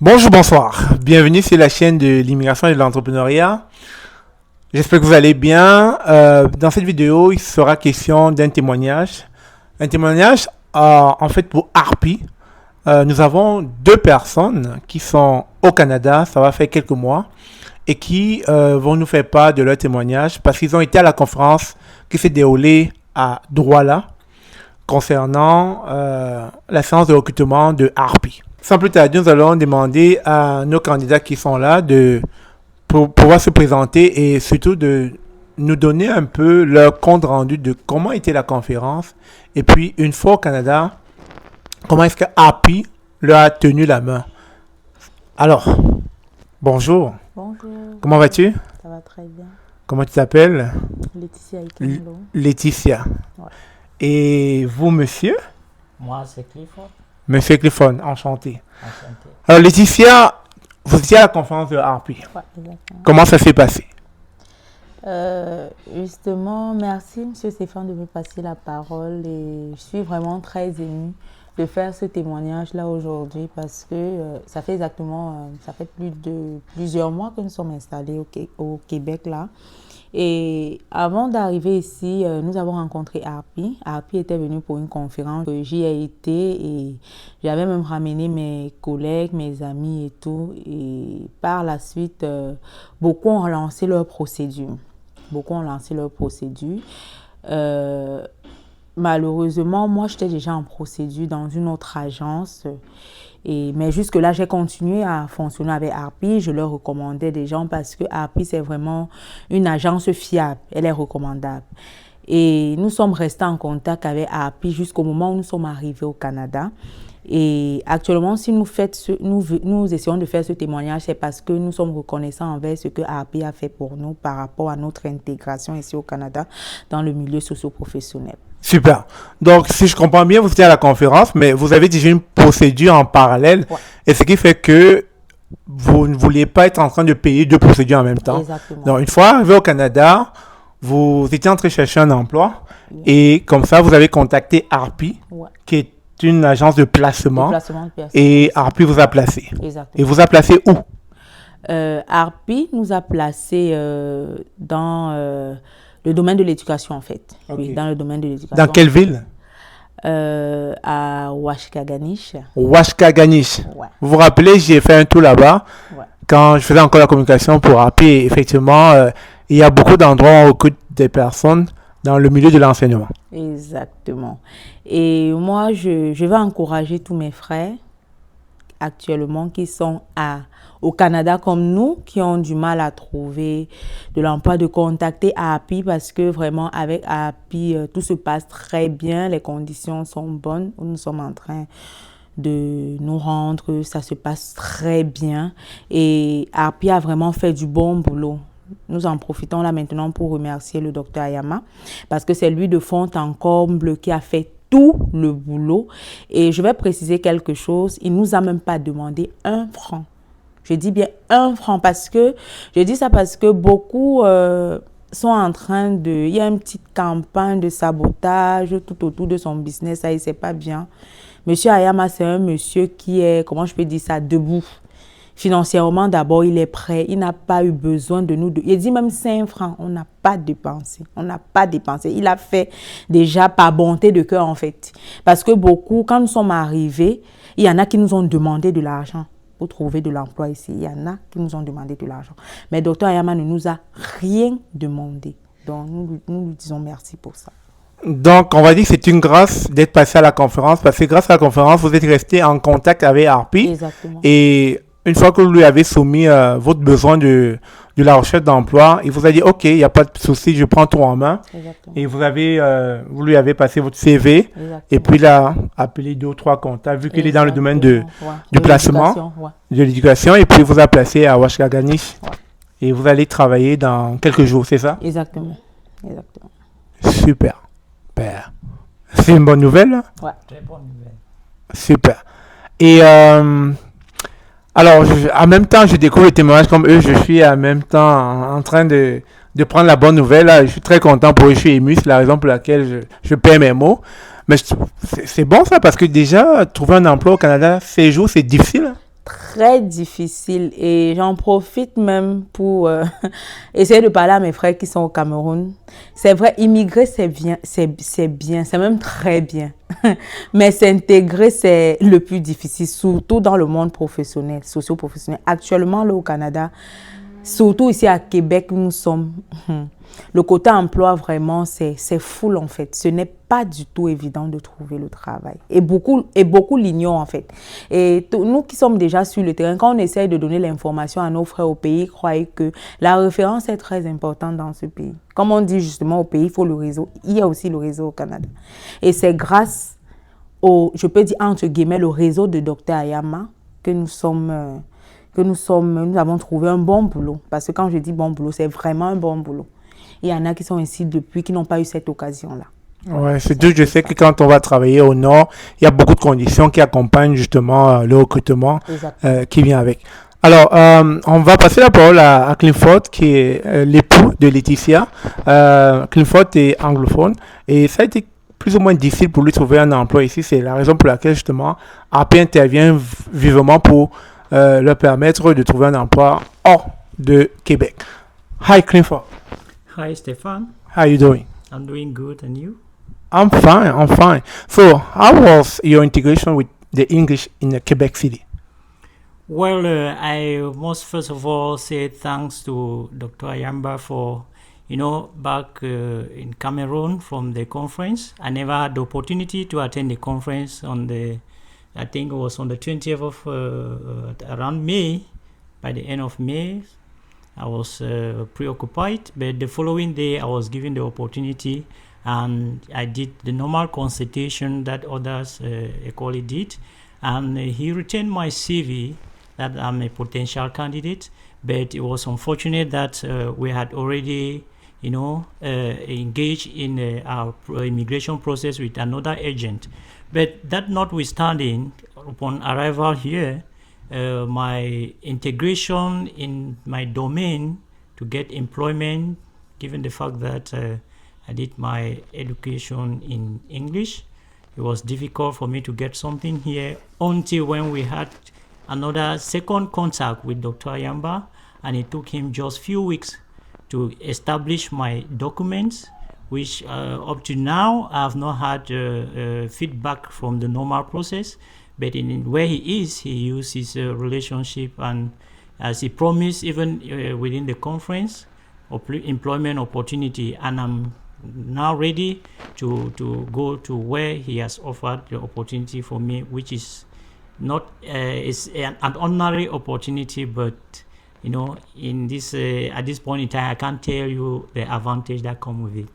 Bonjour, bonsoir. Bienvenue sur la chaîne de l'immigration et de l'entrepreneuriat. J'espère que vous allez bien. Dans cette vidéo, il sera question d'un témoignage. Un témoignage, en fait, pour Harpy. Nous avons deux personnes qui sont au Canada, ça va faire quelques mois, et qui vont nous faire part de leur témoignage parce qu'ils ont été à la conférence qui s'est déroulée à Douala concernant la séance de recrutement de Harpy. Sans plus tarder, nous allons demander à nos candidats qui sont là de pouvoir se présenter et surtout de nous donner un peu leur compte rendu de comment était la conférence. Et puis, une fois au Canada, comment est-ce que Harpy leur a tenu la main. Alors, bonjour. Bonjour. Comment vas-tu? Ça va très bien. Comment tu t'appelles? Laetitia Ikemelo. Laetitia. Ouais. Et vous, monsieur? Moi, c'est Clifford. Monsieur Clifford, enchanté. Enchanté. Alors, Laetitia, vous étiez à la conférence de Harpy. Ouais, exactement. Comment ça s'est passé? Justement, merci Monsieur Stéphane de me passer la parole et je suis vraiment très émue de faire ce témoignage-là aujourd'hui parce que ça fait plusieurs mois que nous sommes installés au Québec là. Et avant d'arriver ici, nous avons rencontré Harpy. Harpy était venu pour une conférence. J'y ai été et j'avais même ramené mes collègues, mes amis et tout. Et par la suite, beaucoup ont lancé leur procédure. Malheureusement, moi, j'étais déjà en procédure dans une autre agence. Mais jusque-là, j'ai continué à fonctionner avec Harpy. Je leur recommandais des gens parce que Harpy, c'est vraiment une agence fiable. Elle est recommandable. Et nous sommes restés en contact avec Harpy jusqu'au moment où nous sommes arrivés au Canada. Et actuellement, si nous essayons de faire ce témoignage, c'est parce que nous sommes reconnaissants envers ce que Harpy a fait pour nous par rapport à notre intégration ici au Canada dans le milieu socio-professionnel. Super. Donc, si je comprends bien, vous étiez à la conférence, mais vous avez déjà une procédure en parallèle. Ouais. Et ce qui fait que vous ne vouliez pas être en train de payer deux procédures en même temps. Exactement. Donc, une fois arrivé au Canada, vous étiez en train de chercher un emploi. Ouais. Et comme ça, vous avez contacté Harpy, ouais, qui est une agence de placement. Et Harpy vous a placé. Exactement. Et vous a placé où? Harpy nous a placé dans le domaine de l'éducation, en fait. Okay. Oui, dans le domaine de l'éducation. Dans quelle ville? À Ouashkaganish. Ouashkaganish. Ouais. Vous vous rappelez, j'ai fait un tour là-bas. Ouais. Quand je faisais encore la communication pour Harpy. Effectivement, il y a beaucoup d'endroits où on recrute des personnes dans le milieu de l'enseignement. Exactement. Et moi, je vais encourager tous mes frères actuellement qui sont au Canada comme nous, qui ont du mal à trouver de l'emploi, de contacter Harpy parce que vraiment avec Harpy, tout se passe très bien, les conditions sont bonnes, nous sommes en train de nous rendre, ça se passe très bien et Harpy a vraiment fait du bon boulot. Nous en profitons là maintenant pour remercier le docteur Ayama parce que c'est lui de fond en comble qui a fait tout le boulot. Et je vais préciser quelque chose, il ne nous a même pas demandé 1 franc. Je dis bien 1 franc parce que, je dis ça parce que beaucoup sont en train de, il y a une petite campagne de sabotage tout autour de son business, ça, c'est pas bien. Monsieur Ayama, c'est un monsieur qui est, comment je peux dire ça, debout. Financièrement, d'abord, il est prêt. Il n'a pas eu besoin de nous. Il dit même 5 francs. On n'a pas dépensé. On n'a pas dépensé. Il a fait déjà par bonté de cœur, en fait. Parce que beaucoup, quand nous sommes arrivés, il y en a qui nous ont demandé de l'argent pour trouver de l'emploi ici. Il y en a qui nous ont demandé de l'argent. Mais Dr Ayama ne nous a rien demandé. Donc, nous lui disons merci pour ça. Donc, on va dire que c'est une grâce d'être passé à la conférence. Parce que grâce à la conférence, vous êtes resté en contact avec Harpy. Exactement. Et une fois que vous lui avez soumis votre besoin de la recherche d'emploi, il vous a dit, OK, il n'y a pas de souci, je prends tout en main. Exactement. Et vous lui avez passé votre CV. Exactement. Et puis il a appelé 2 ou 3 contacts, vu qu'il est dans le domaine du placement, de l'éducation. Et puis il vous a placé à Ouashkaganish. Ouais. Et vous allez travailler dans quelques jours, c'est ça? Exactement. Exactement. Super. Père. C'est une bonne nouvelle, là? Ouais. Très bonne nouvelle. Super. Et alors, en même temps, je découvre le témoignage comme eux. Je suis en même temps en train de prendre la bonne nouvelle. Là. Je suis très content pour eux. Je suis ému. C'est la raison pour laquelle je perds mes mots. Mais c'est bon ça parce que déjà, trouver un emploi au Canada, ces jours, c'est difficile. très difficile et j'en profite même pour essayer de parler à mes frères qui sont au Cameroun. C'est vrai, immigrer, c'est bien, c'est même très bien. Mais s'intégrer, c'est le plus difficile, surtout dans le monde professionnel, socio-professionnel. Actuellement, là au Canada, surtout ici à Québec, nous sommes... Le côté emploi, vraiment, c'est full en fait. Ce n'est pas du tout évident de trouver le travail. Et beaucoup l'ignorent en fait. Et nous qui sommes déjà sur le terrain, quand on essaye de donner l'information à nos frères au pays, croyez que la référence est très importante dans ce pays. Comme on dit justement au pays, il faut le réseau. Il y a aussi le réseau au Canada. Et c'est grâce au, je peux dire entre guillemets, le réseau de Dr Ayama que nous avons trouvé un bon boulot. Parce que quand je dis bon boulot, c'est vraiment un bon boulot. Il y en a qui sont ici depuis, qui n'ont pas eu cette occasion-là. Ouais, c'est tout. Je sais que quand on va travailler au Nord, il y a beaucoup de conditions qui accompagnent justement le recrutement qui vient avec. Alors, on va passer la parole à Clifford, qui est l'époux de Laetitia. Clifford est anglophone et ça a été plus ou moins difficile pour lui de trouver un emploi ici. C'est la raison pour laquelle justement AP intervient vivement pour leur permettre de trouver un emploi hors de Québec. Hi, Clifford. Hi, Stefan. How are you doing? I'm doing good, and you? I'm fine. So, how was your integration with the English in Quebec City? Well, I must first of all say thanks to Dr. Ayamba for, back in Cameroon from the conference. I never had the opportunity to attend the conference I think it was on the 20th of around May, by the end of May. I was preoccupied, but the following day I was given the opportunity and I did the normal consultation that others equally did, and he retained my CV that I'm a potential candidate, but it was unfortunate that we had already engaged in our immigration process with another agent. But that notwithstanding, upon arrival here, my integration in my domain to get employment, given the fact that I did my education in English, it was difficult for me to get something here until when we had another second contact with Dr. Ayamba, and it took him just few weeks to establish my documents, which up to now I have not had feedback from the normal process. But in where he is, he used his relationship, and as he promised, even within the conference, employment opportunity, and I'm now ready to go to where he has offered the opportunity for me, which is not is an ordinary opportunity, but in this at this point in time, I can't tell you the advantage that come with it.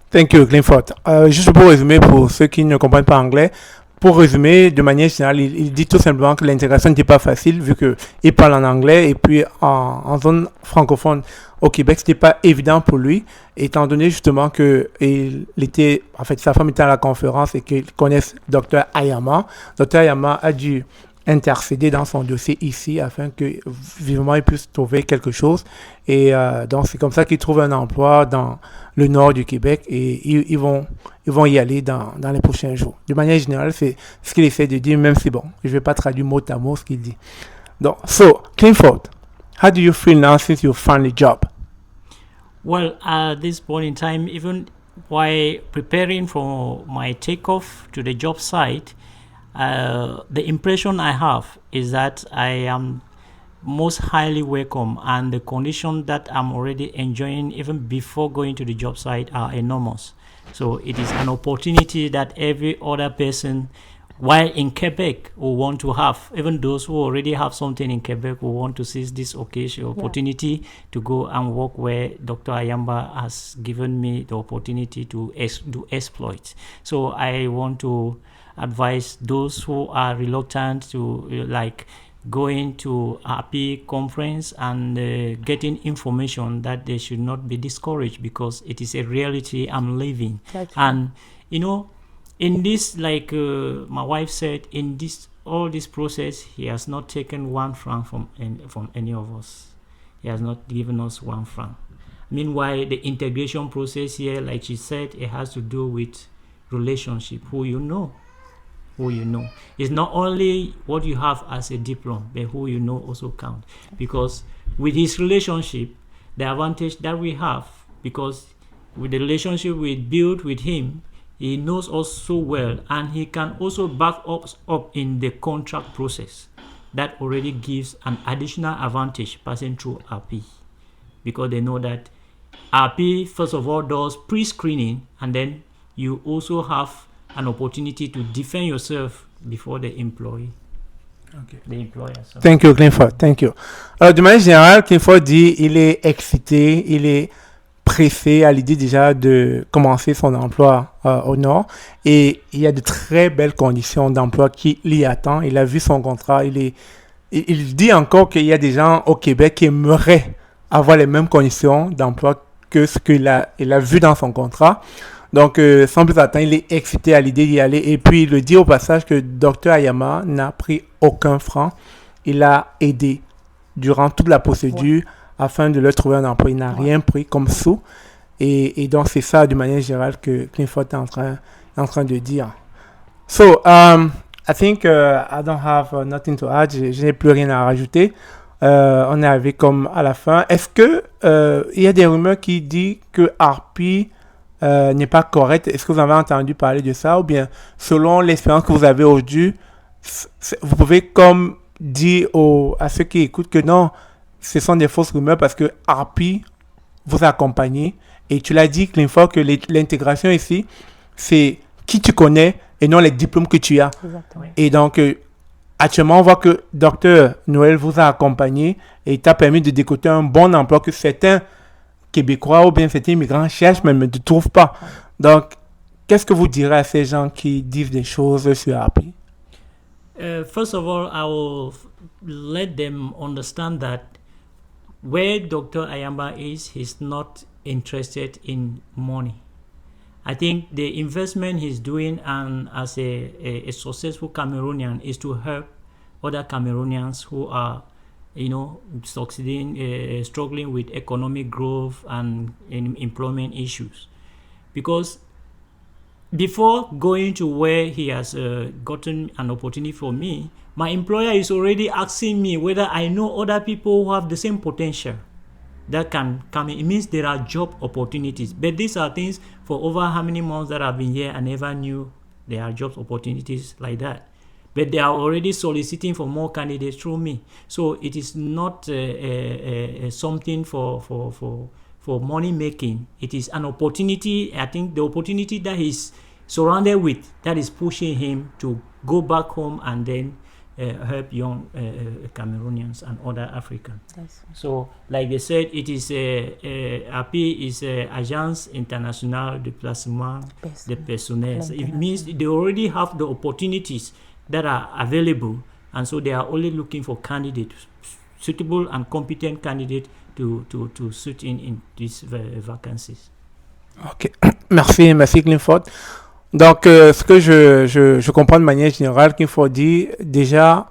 Thank you, Clifford. Juste pour résumer, pour ceux qui ne comprennent pas anglais, pour résumer, de manière générale, il dit tout simplement que l'intégration n'était pas facile vu qu'il parle en anglais et puis en zone francophone au Québec, c'était pas évident pour lui, étant donné justement que sa femme était à la conférence et qu'ils connaissent Dr. Ayama. Dr. Ayama a dû intercéder dans son dossier ici afin que vivement il puisse trouver quelque chose. Et donc c'est comme ça qu'il trouve un emploi dans le nord du Québec et ils vont y aller dans les prochains jours. De manière générale, c'est ce qu'il essaie de dire, même si bon, je vais pas traduire mot à mot ce qu'il dit. Donc, so, Clifford, how do you feel now since you found a job? Well, at this point in time, even while preparing for my takeoff to the job site, the impression I have is that I am most highly welcome, and the conditions that I'm already enjoying even before going to the job site are enormous. So it is an opportunity that every other person, while in Quebec, will want to have. Even those who already have something in Quebec will want to seize this opportunity to go and work where Dr. Ayamba has given me the opportunity to do exploits. So I want to advise those who are reluctant to going to happy conference and getting information that they should not be discouraged, because it is a reality I'm living. And in this, like my wife said, in all this process, he has not taken 1 franc from any of us. He has not given us 1 franc. Meanwhile, the integration process here, like she said, it has to do with relationship, who you know. who you know. It's not only what you have as a diploma, but who you know also count. Because with his relationship, the advantage that we have, because with the relationship we build with him, he knows us so well, and he can also back us up in the contract process. That already gives an additional advantage passing through RP, because they know that RP, first of all, does pre-screening, and then you also have an opportunity to defend yourself before the employee. Okay. The employer. So. Thank you, Clifford. Thank you. Alors, de manière générale, Clifford dit il est excité, il est pressé à l'idée déjà de commencer son emploi au Nord. Et il y a de très belles conditions d'emploi qui l'y attendent. Il a vu son contrat. Il dit encore qu'il y a des gens au Québec qui aimeraient avoir les mêmes conditions d'emploi que ce qu'il a vu dans son contrat. Donc, sans plus attendre, il est excité à l'idée d'y aller. Et puis, il le dit au passage que Dr Ayama n'a pris aucun franc. Il a aidé durant toute la procédure afin de leur trouver un emploi. Il n'a rien pris comme sous. Et donc, c'est ça, de manière générale, que Clifford est en train de dire. So, I think I don't have nothing to add. Je n'ai plus rien à rajouter. On est arrivé comme à la fin. Est-ce que il y a des rumeurs qui disent que Harpy n'est pas correct? Est-ce que vous avez entendu parler de ça? Ou bien, selon l'expérience que vous avez aujourd'hui, vous pouvez comme dire à ceux qui écoutent que non, ce sont des fausses rumeurs parce que Harpy vous a accompagné. Et tu l'as dit, Clifford, que l'intégration ici, c'est qui tu connais et non les diplômes que tu as. Exactement. Et donc, actuellement, on voit que Dr Noël vous a accompagné et t'a permis de décoter un bon emploi que certains Québécois ou bien certains immigrants cherchent mais ne trouvent pas. Donc, qu'est-ce que vous direz à ces gens qui disent des choses sur Harpy? First of all, I will let them understand that where Dr. Ayamba is, he's not interested in money. I think the investment he's doing and as a successful Cameroonian is to help other Cameroonians who are, succeeding, struggling with economic growth and employment issues. Because before going to where he has gotten an opportunity for me, my employer is already asking me whether I know other people who have the same potential that can come in. It means there are job opportunities. But these are things for over how many months that I've been here, I never knew there are job opportunities like that. But they are already soliciting for more candidates through me. So it is not something for money making. It is an opportunity. I think the opportunity that he's surrounded with, that is pushing him to go back home and then help young Cameroonians and other Africans. Yes. So, like they said, it is API is Agence Internationale de Placement de Personnel. So it means they already have the opportunities that are available, and so they are only looking for candidates, suitable and competent candidates to suit in these vacancies. Ok, merci Clifford. Donc, ce que je comprends de manière générale qu'il faut dire, déjà,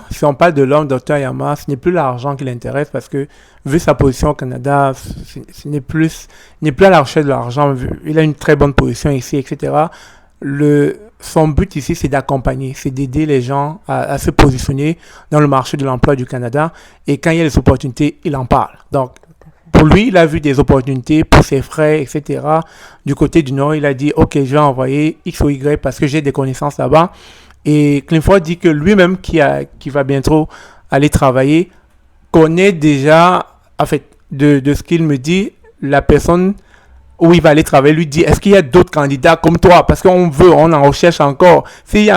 si on parle de l'homme Dr Ayama, ce n'est plus l'argent qui l'intéresse parce que, vu sa position au Canada, ce n'est plus à la recherche de l'argent. Il a une très bonne position ici, etc. Son but ici, c'est d'accompagner, c'est d'aider les gens à se positionner dans le marché de l'emploi du Canada. Et quand il y a des opportunités, il en parle. Donc, pour lui, il a vu des opportunités pour ses frais, etc. Du côté du Nord, il a dit, OK, je vais envoyer X ou Y parce que j'ai des connaissances là-bas. Et Clifford dit que lui-même, qui va bientôt aller travailler, connaît déjà, en fait, de ce qu'il me dit, la personne où il va aller travailler, lui dit, est-ce qu'il y a d'autres candidats comme toi? Parce qu'on en recherche encore. Si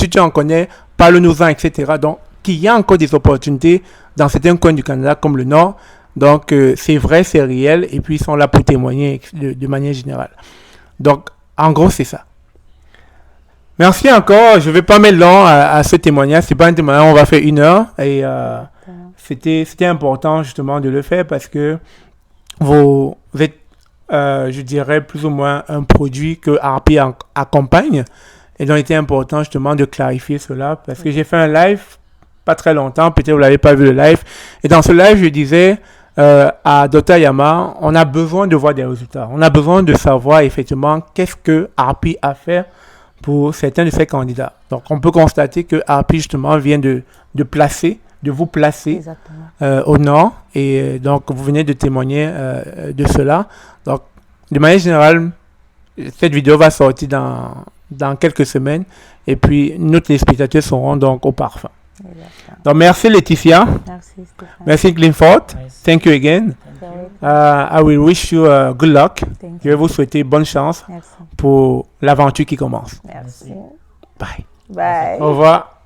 tu en connais, parle-nous-en, etc. Donc, qu'il y a encore des opportunités dans certains coins du Canada comme le Nord. Donc, c'est vrai, c'est réel, et puis ils sont là pour témoigner de manière générale. Donc, en gros, c'est ça. Merci encore. Je ne vais pas mettre long à ce témoignage. Ce n'est pas un témoignage, on va faire 1 heure. Et c'était important, justement, de le faire parce que vous êtes, je dirais, plus ou moins un produit que Harpy accompagne. Et donc, il était important, justement, de clarifier cela parce que j'ai fait un live pas très longtemps. Peut-être vous ne l'avez pas vu le live. Et dans ce live, je disais à Dr Ayama, on a besoin de voir des résultats. On a besoin de savoir effectivement qu'est-ce que Harpy a fait pour certains de ces candidats. Donc, on peut constater que Harpie, justement, vient de vous placer Exactement. au nord. Et donc, vous venez de témoigner de cela. Donc, de manière générale, cette vidéo va sortir dans quelques semaines. Et puis, nos téléspectateurs seront donc au parfum. Exactement. Donc, merci Laetitia. Merci Stéphane. Merci Clifford. Nice. Thank you again. I will wish you good luck. Thank Je vais vous souhaiter bonne chance Merci. pour l'aventure qui commence. Merci. Bye. Bye. Au revoir.